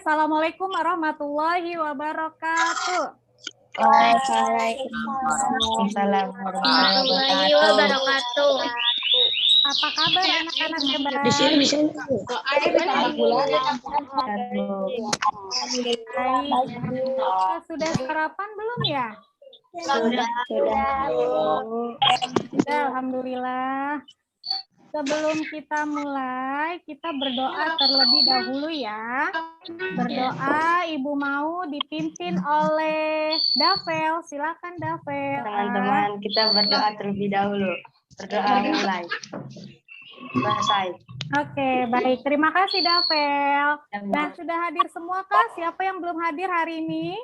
Assalamualaikum warahmatullahi wabarakatuh. Waalaikumsalam warahmatullahi wabarakatuh. Apa kabar anak-anak hebat? Di sini bisa. Sudah sarapan belum ya? Sudah. Sudah, alhamdulillah. Sebelum kita mulai, kita berdoa terlebih dahulu ya. Berdoa, Ibu mau dipimpin oleh Davel. Silakan Davel. Teman-teman, kita berdoa terlebih dahulu. Berdoa mulai. Selesai. Oke, baik. Terima kasih Davel. Nah, sudah hadir semua kah? Siapa yang belum hadir hari ini?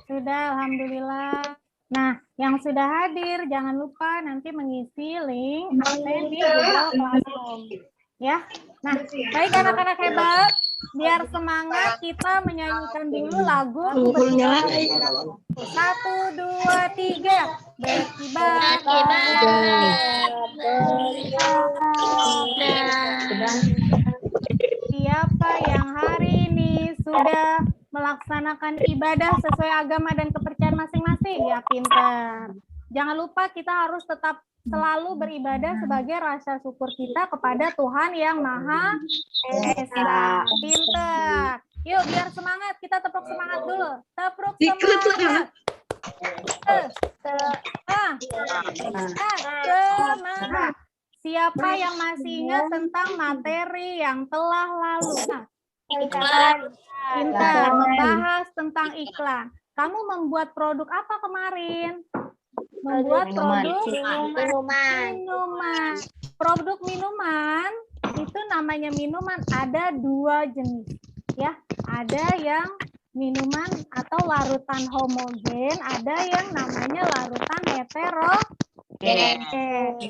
Sudah, alhamdulillah. Nah, yang sudah hadir, jangan lupa nanti mengisi link absen di Google Classroom. Ya, nah, baik anak-anak hebat. Biar semangat, kita menyanyikan dulu lagu. 1, 2, 3. Siapa yang hari ini sudah melaksanakan ibadah sesuai agama dan kepercayaan masing-masing? Ya, pintar. Jangan lupa kita harus tetap selalu beribadah sebagai rasa syukur kita kepada Tuhan yang Maha Esa. Pintar. Yuk, biar semangat. Kita tepuk semangat dulu. Tepuk semangat. Semangat. Siapa yang masih ingat tentang materi yang telah lalu? Pintar, membahas tentang iklan. Kamu membuat produk apa kemarin? Membuat produk minuman. Produk minuman itu namanya minuman ada 2 jenis, ya. Ada yang minuman atau larutan homogen, ada yang namanya larutan heterogen.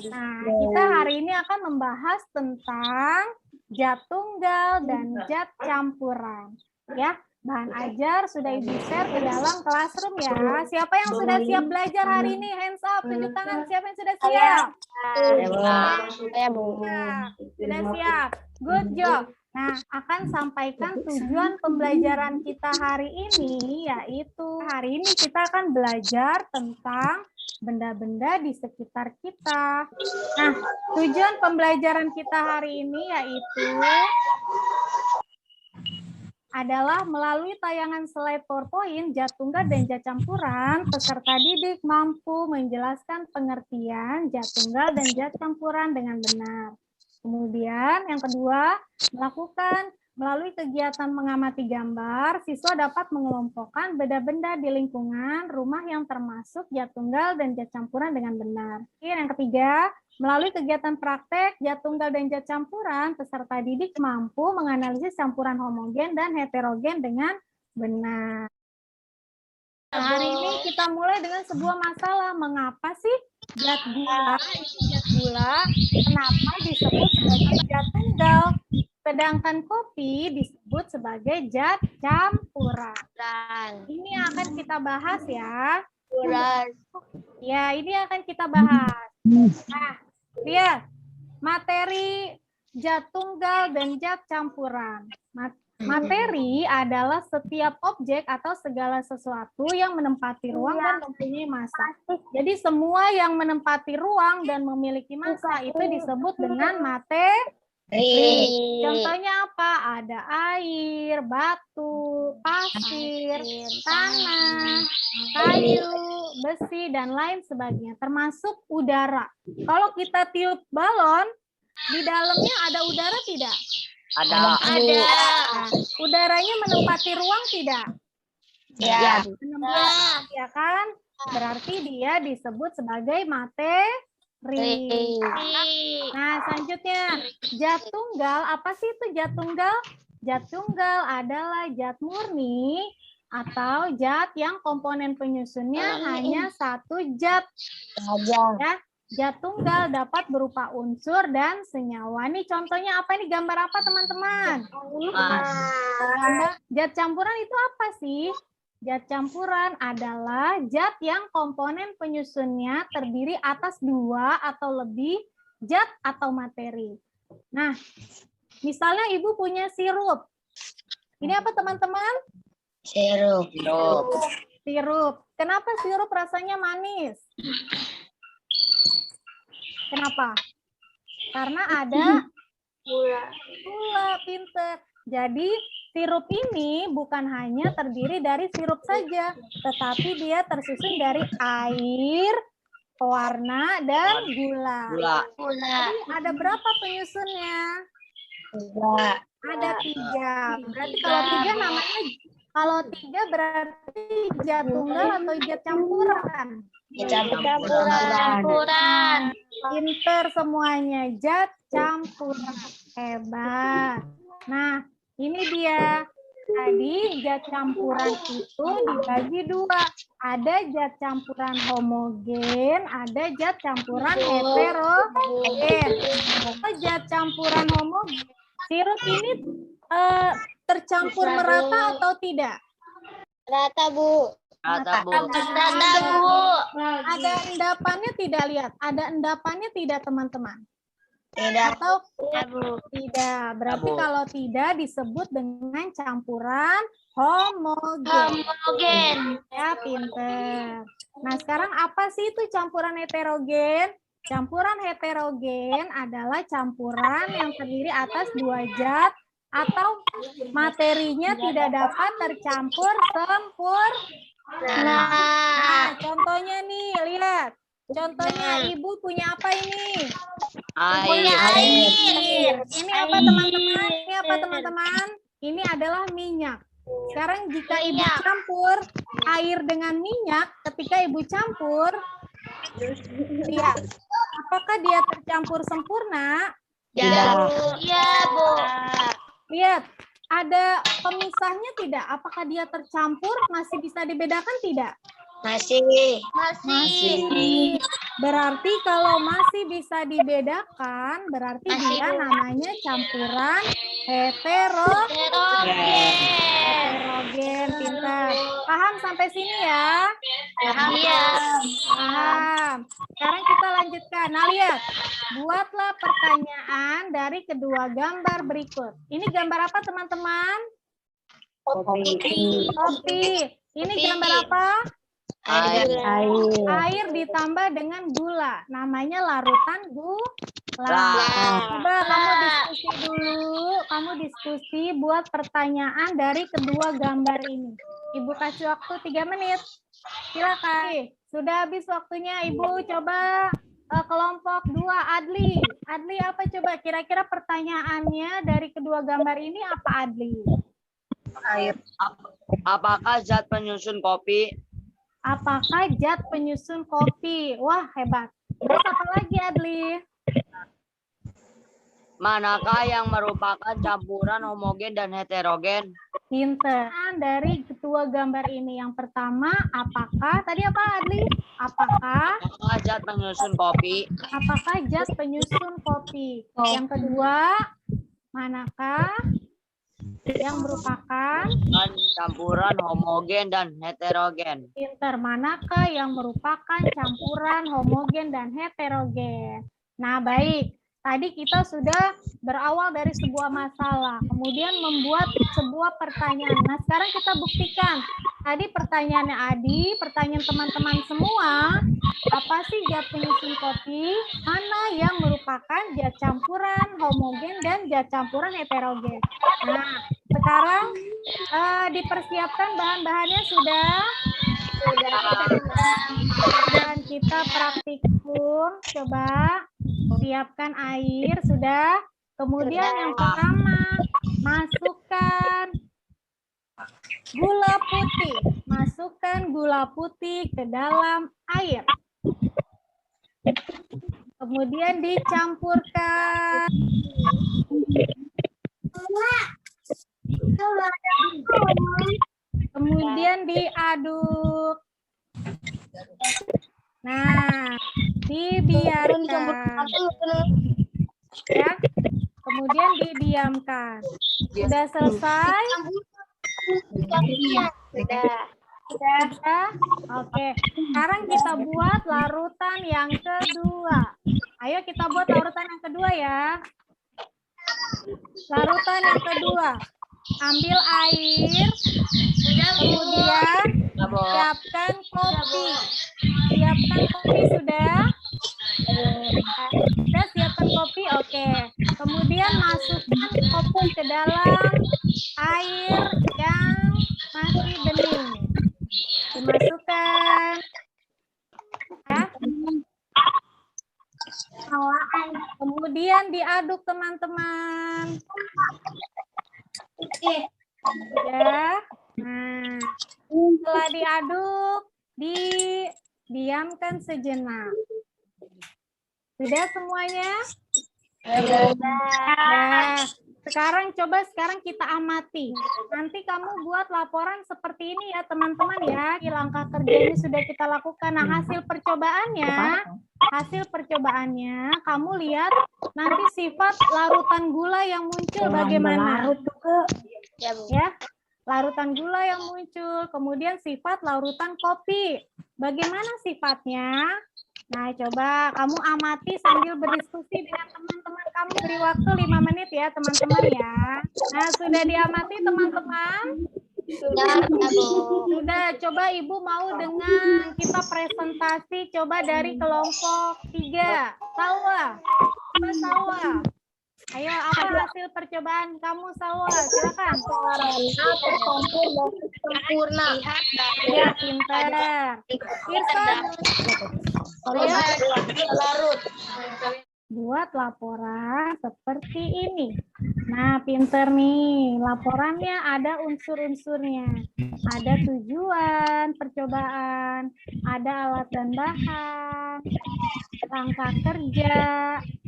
Nah, kita hari ini akan membahas tentang zat tunggal dan zat campuran, ya. Bahan ajar sudah Ibu share ke dalam classroom ya. Siapa yang sudah siap belajar hari ini? Hands up, tunjuk tangan. Siapa yang sudah siap? Sudah siap. Good job. Nah, akan sampaikan tujuan pembelajaran kita hari ini, yaitu hari ini kita akan belajar tentang benda-benda di sekitar kita. Nah, tujuan pembelajaran kita hari ini yaitu adalah melalui tayangan slide PowerPoint, zat tunggal dan zat campuran, peserta didik mampu menjelaskan pengertian zat tunggal dan zat campuran dengan benar. Kemudian yang kedua, melalui kegiatan mengamati gambar, siswa dapat mengelompokkan benda-benda di lingkungan rumah yang termasuk zat tunggal dan zat campuran dengan benar. Yang ketiga, melalui kegiatan praktek zat tunggal dan zat campuran, peserta didik mampu menganalisis campuran homogen dan heterogen dengan benar. Nah, hari ini kita mulai dengan sebuah masalah. Mengapa sih zat gula, kenapa disebut sebagai zat tunggal, sedangkan kopi disebut sebagai zat campuran? Ini akan kita bahas ya. Ya, ini akan kita bahas. Nah, lihat materi zat tunggal dan zat campuran. Materi adalah setiap objek atau segala sesuatu yang menempati ruang dan mempunyai massa. Jadi semua yang menempati ruang dan memiliki massa itu disebut dengan materi. Contohnya apa? Ada air, batu, pasir, tanah, kayu, besi, dan lain sebagainya. Termasuk udara. Kalau kita tiup balon, di dalamnya ada udara tidak? Ada. Nah, udaranya menempati ruang tidak? Ya. Menempati, ya kan? Berarti dia disebut sebagai materi. Nah, selanjutnya zat tunggal. Apa sih itu zat tunggal? Zat tunggal adalah zat murni atau zat yang komponen penyusunnya hanya satu zat. Ya. Zat tunggal dapat berupa unsur dan senyawa. Nih contohnya apa nih? Gambar apa teman-teman? Zat campuran itu apa sih? Zat campuran adalah zat yang komponen penyusunnya terdiri atas 2 atau lebih zat atau materi. Nah, misalnya Ibu punya sirup. Ini apa teman-teman? Sirup. Sirup. Kenapa sirup rasanya manis? Kenapa? Karena ada gula, pinter. Jadi sirup ini bukan hanya terdiri dari sirup saja, tetapi dia tersusun dari air, pewarna, dan gula. Jadi ada berapa penyusunnya? Ada 3. Berarti kalau 3 namanya, kalau 3 berarti zat tunggal atau zat campuran? Campuran. Pinter semuanya, zat campuran. Hebat. Nah, ini dia. Tadi zat campuran itu dibagi 2. Ada zat campuran homogen, ada zat campuran heterogen. Zat campuran homogen, sirup ini tercampur merata atau tidak? Rata, Bu. Ada endapannya tidak, lihat? Ada endapannya tidak, teman-teman? Tidak. Atau tidak. Berarti kalau tidak disebut dengan campuran homogen. Ya, pinter. Nah, sekarang apa sih itu campuran heterogen? Campuran heterogen adalah campuran yang terdiri atas 2 zat atau materinya tidak dapat tercampur sempurna. Nah, contohnya nih, lihat. Contohnya Ibu punya apa ini? Air. Ini apa teman-teman? Ini apa teman-teman? Ini adalah minyak. Sekarang jika Ibu campur air dengan minyak, ketika Ibu campur, lihat, apakah dia tercampur sempurna? Iya, Bu. Lihat, ada pemisahnya tidak? Apakah dia tercampur? Masih bisa dibedakan tidak? Masih. Berarti kalau masih bisa dibedakan, berarti dia namanya campuran heterogen. Pintar. Paham sampai sini ya? Paham. Sekarang kita lanjutkan. Nah, lihat. Buatlah pertanyaan dari kedua gambar berikut. Ini gambar apa, teman-teman? Kopi. Ini gambar apa? Air ditambah dengan gula. Namanya larutan gula. Coba kamu diskusi dulu. Kamu diskusi buat pertanyaan dari kedua gambar ini. Ibu kasih waktu 3 menit. Silakan. Sudah habis waktunya, Ibu. Coba kelompok 2, Adli. Adli apa coba? Kira-kira pertanyaannya dari kedua gambar ini apa, Adli? Apakah zat penyusun kopi? Apakah zat penyusun kopi? Wah, hebat. Terus apa lagi, Adli? Manakah yang merupakan campuran homogen dan heterogen? Pinter. Dari kedua gambar ini, yang pertama, apakah? Tadi apa, Adli? Apakah zat penyusun kopi? Apakah zat penyusun kopi? Yang kedua, manakah yang merupakan campuran homogen dan heterogen? Pinter. Manakah yang merupakan campuran homogen dan heterogen? Nah, baik. Tadi kita sudah berawal dari sebuah masalah, kemudian membuat sebuah pertanyaan. Nah, sekarang kita buktikan. Tadi pertanyaannya Adi, pertanyaan teman-teman semua, apa sih zat penyusun kopi? Mana yang merupakan zat campuran homogen dan zat campuran heterogen? Nah, sekarang dipersiapkan bahan-bahannya sudah. Dan kita praktikum, coba siapkan air, sudah. Kemudian yang pertama, masukkan gula putih. Masukkan gula putih ke dalam air. Kemudian dicampurkan. Kemudian diaduk. Nah, dibiarkan. Ya. Kemudian didiamkan. Sudah selesai? Sudah. Oke. Sekarang kita buat larutan yang kedua. Ayo kita buat larutan yang kedua ya. Larutan yang kedua. ambil air, kemudian siapkan kopi. Siapkan kopi sudah? Sudah siapkan kopi, oke. Kemudian masukkan kopi ke dalam air yang masih bening. Dimasukkan. Ya. Kemudian diaduk teman-teman. Ya. Nah, setelah diaduk, didiamkan sejenak. Sudah semuanya? Nah, sekarang kita amati. Nanti kamu buat laporan seperti ini ya teman-teman ya. Langkah kerja ini sudah kita lakukan. Nah, hasil percobaannya kamu lihat nanti sifat larutan gula yang muncul bagaimana. Ya, larutan gula yang muncul. Kemudian sifat larutan kopi. Bagaimana sifatnya? Nah, coba kamu amati sambil berdiskusi dengan teman-teman kamu. Beri waktu 5 menit ya, teman-teman ya. Nah, sudah diamati teman-teman? Sudah, coba Ibu mau dengan kita presentasi coba dari kelompok 3. Salwa. Coba Salwa. Ayo, apa hasil percobaan kamu, Salwa? Silakan. Sempurna. Ya, pintar. Irfan. Larut. Buat laporan seperti ini. Nah, pinter nih. Laporannya ada unsur-unsurnya. Ada tujuan percobaan, ada alat dan bahan, langkah kerja,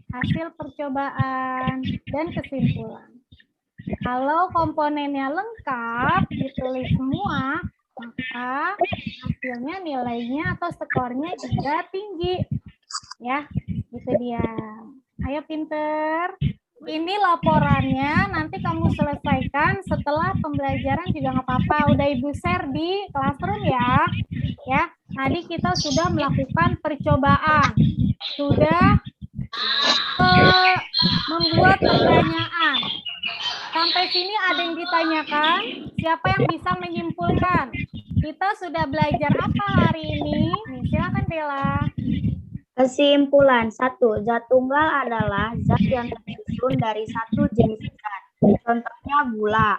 hasil percobaan, dan kesimpulan. Kalau komponennya lengkap, ditulis semua, maka hasilnya nilainya atau skornya juga tinggi. Ya, itu dia. Ayo pinter. Ini laporannya nanti kamu selesaikan setelah pembelajaran juga nggak apa-apa. Udah Ibu share di Classroom ya. Ya, tadi kita sudah melakukan percobaan. Sudah membuat pertanyaan. Sampai sini ada yang ditanyakan? Siapa yang bisa menyimpulkan? Kita sudah belajar apa hari ini? Nih, silakan Bella. Kesimpulan 1. Zat tunggal adalah zat yang tersusun dari satu jenis zat. Contohnya gula.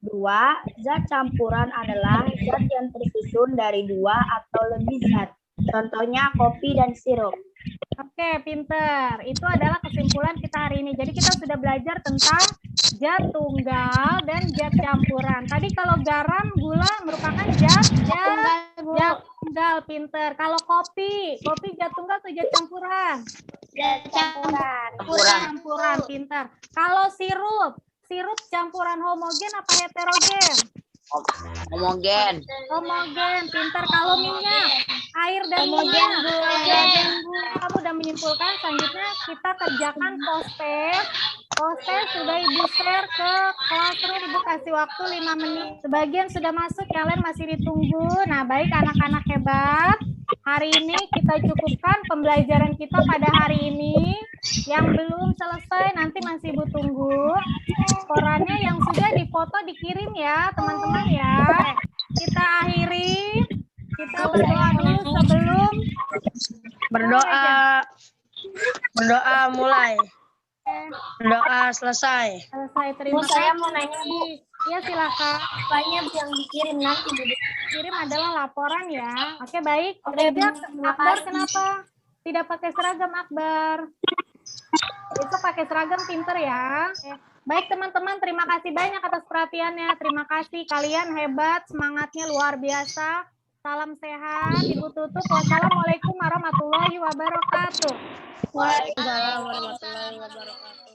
2. Zat campuran adalah zat yang tersusun dari 2 atau lebih zat. Contohnya kopi dan sirup. Oke, pinter. Itu adalah kesimpulan kita hari ini. Jadi kita sudah belajar tentang zat tunggal dan zat campuran. Tadi kalau garam, gula merupakan zat tunggal, pinter. Kalau kopi zat tunggal atau zat campuran? Campuran, pinter. Kalau sirup campuran homogen apa heterogen? Homogen, pinter. Kalau minyak, air dan minyak, kamu udah menyimpulkan. Selanjutnya kita kerjakan post-test. Post-test sudah Ibu share ke Classroom. Ibu kasih waktu 5 menit. Sebagian sudah masuk, yang lain masih ditunggu. Nah, baik anak-anak hebat. Hari ini kita cukupkan pembelajaran kita pada hari ini. Yang belum selesai nanti masih Ibu tunggu. Korannya yang sudah difoto dikirim ya, teman-teman ya. Kita akhiri. Kita berdoa dulu sebelum Berdoa mulai. Berdoa selesai. Terima kasih. Saya mau nanya, Bu. Ya, silakan. Banyak yang dikirim nanti, Bu. Kirim adalah laporan ya. Oke, baik. Akbar kenapa tidak pakai seragam, Akbar? Besok pakai seragam, pinter ya. Baik teman-teman, terima kasih banyak atas perhatiannya. Terima kasih, kalian hebat, semangatnya luar biasa. Salam sehat. Ibu tutup. Wassalamualaikum warahmatullahi wabarakatuh. Waalaikumsalam warahmatullahi wabarakatuh.